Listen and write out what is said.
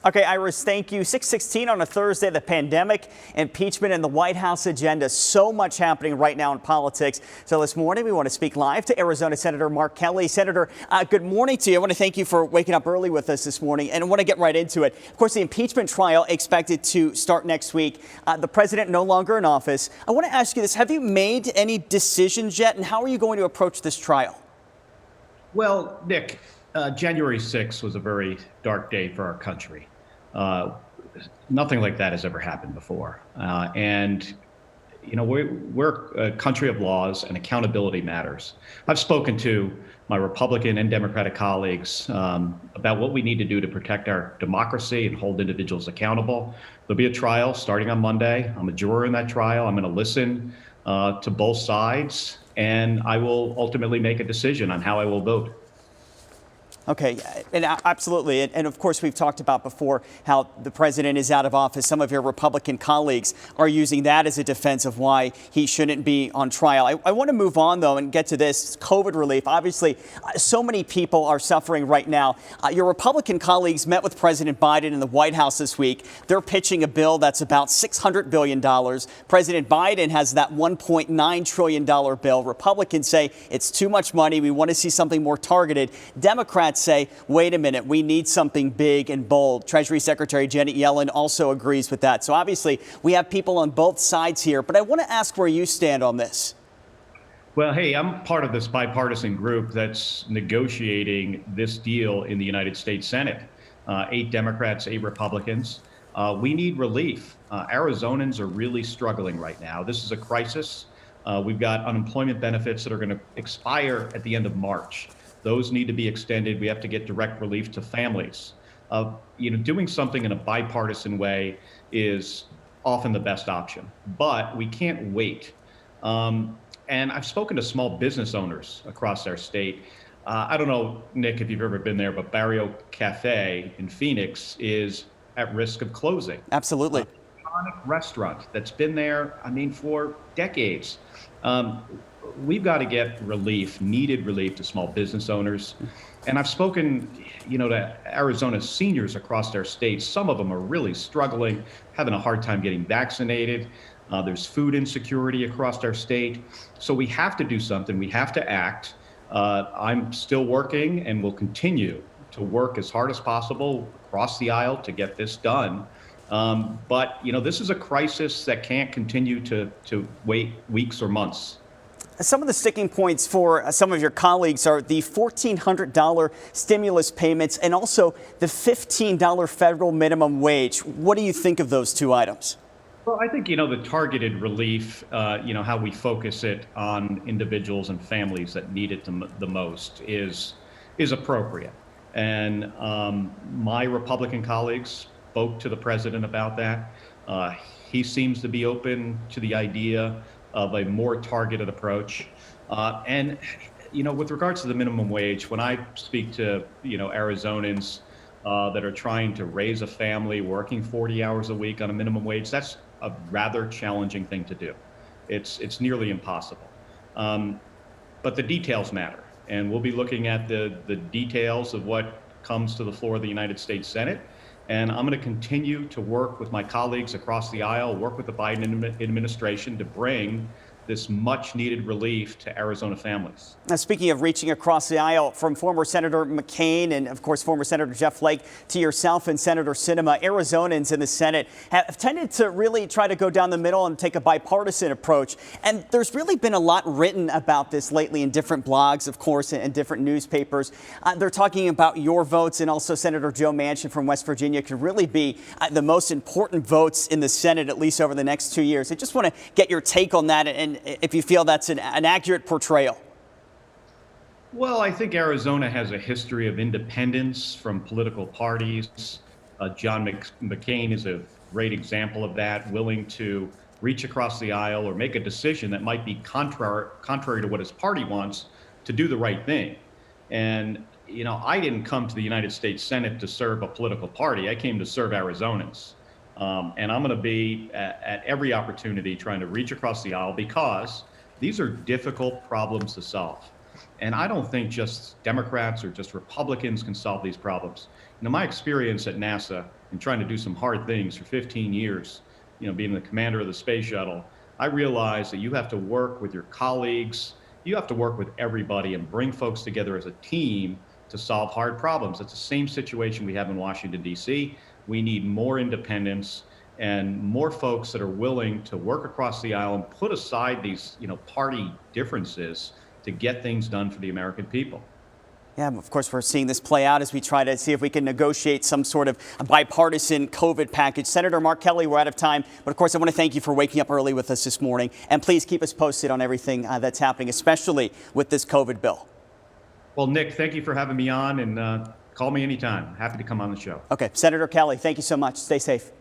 Okay, Iris, thank you. 6:16 on a Thursday, the pandemic, impeachment, and the White House agenda. So much happening right now in politics. So this morning, we want to speak live to Arizona Senator Mark Kelly. Senator, good morning to you. I want to thank you for waking up early with us this morning, and I want to get right into it. Of course, the impeachment trial expected to start next week. The president no longer in office. I want to ask you this. Have you made any decisions yet, and how are you going to approach this trial? Well, Nick, January 6th was a very dark day for our country. Nothing like that has ever happened before. We're a country of laws, and accountability matters. I've spoken to my Republican and Democratic colleagues about what we need to do to protect our democracy and hold individuals accountable. There'll be a trial starting on Monday. I'm a juror in that trial. I'm going to listen to both sides, and I will ultimately make a decision on how I will vote. Okay, and absolutely. And of course, we've talked about before how the president is out of office. Some of your Republican colleagues are using that as a defense of why he shouldn't be on trial. I want to move on, though, and get to this COVID relief. Obviously, so many people are suffering right now. Your Republican colleagues met with President Biden in the White House this week. They're pitching a bill that's about $600 billion. President Biden has that $1.9 trillion bill. Republicans say it's too much money. We want to see something more targeted. Democrats say, wait a minute, we need something big and bold. Treasury Secretary Janet Yellen also agrees with that. So obviously, we have people on both sides here, but I want to ask where you stand on this. Well, hey, I'm part of this bipartisan group that's negotiating this deal in the United States Senate. 8 Democrats, 8 Republicans. We need relief. Arizonans are really struggling right now. This is a crisis. We've got unemployment benefits that are going to expire at the end of March. Those need to be extended. We have to get direct relief to families. Doing something in a bipartisan way is often the best option, but we can't wait. And I've spoken to small business owners across our state. I don't know, Nick, if you've ever been there, but Barrio Cafe in Phoenix is at risk of closing. Absolutely. An iconic restaurant that's been there, for decades. We've got to get needed relief to small business owners. And I've spoken, to Arizona seniors across their state. Some of them are really struggling, having a hard time getting vaccinated. There's food insecurity across our state. So we have to do something. We have to act. I'm still working and will continue to work as hard as possible across the aisle to get this done. But this is a crisis that can't continue to wait weeks or months. Some of the sticking points for some of your colleagues are the $1,400 stimulus payments and also the $15 federal minimum wage. What do you think of those two items? Well, I think, the targeted relief, how we focus it on individuals and families that need it the most is appropriate. And my Republican colleagues spoke to the president about that. He seems to be open to the idea of a more targeted approach. With regards to the minimum wage, when I speak to, Arizonans that are trying to raise a family, working 40 hours a week on a minimum wage, that's a rather challenging thing to do. It's nearly impossible. But the details matter. And we'll be looking at the details of what comes to the floor of the United States Senate. And I'm going to continue to work with my colleagues across the aisle, work with the Biden administration to bring this much needed relief to Arizona families. Now, speaking of reaching across the aisle, from former Senator McCain and, of course, former Senator Jeff Flake to yourself and Senator Sinema, Arizonans in the Senate have tended to really try to go down the middle and take a bipartisan approach. And there's really been a lot written about this lately in different blogs, of course, and different newspapers. They're talking about your votes, and also Senator Joe Manchin from West Virginia could really be the most important votes in the Senate, at least over the next 2 years. I just want to get your take on that and if you feel that's an accurate portrayal. Well, I think Arizona has a history of independence from political parties. John McCain is a great example of that, willing to reach across the aisle or make a decision that might be contrary to what his party wants, to do the right thing. And, I didn't come to the United States Senate to serve a political party. I came to serve Arizonans. And I'm going to be at every opportunity trying to reach across the aisle, because these are difficult problems to solve. And I don't think just Democrats or just Republicans can solve these problems. Now, my experience at NASA and trying to do some hard things for 15 years, being the commander of the space shuttle, I realized that you have to work with your colleagues, you have to work with everybody and bring folks together as a team to solve hard problems. It's the same situation we have in Washington, D.C. We need more independence and more folks that are willing to work across the aisle and put aside these, party differences to get things done for the American people. Yeah, of course, we're seeing this play out as we try to see if we can negotiate some sort of a bipartisan COVID package. Senator Mark Kelly, we're out of time. But of course, I want to thank you for waking up early with us this morning. And please keep us posted on everything that's happening, especially with this COVID bill. Well, Nick, thank you for having me on, and call me anytime. Happy to come on the show. Okay, Senator Kelly, thank you so much. Stay safe.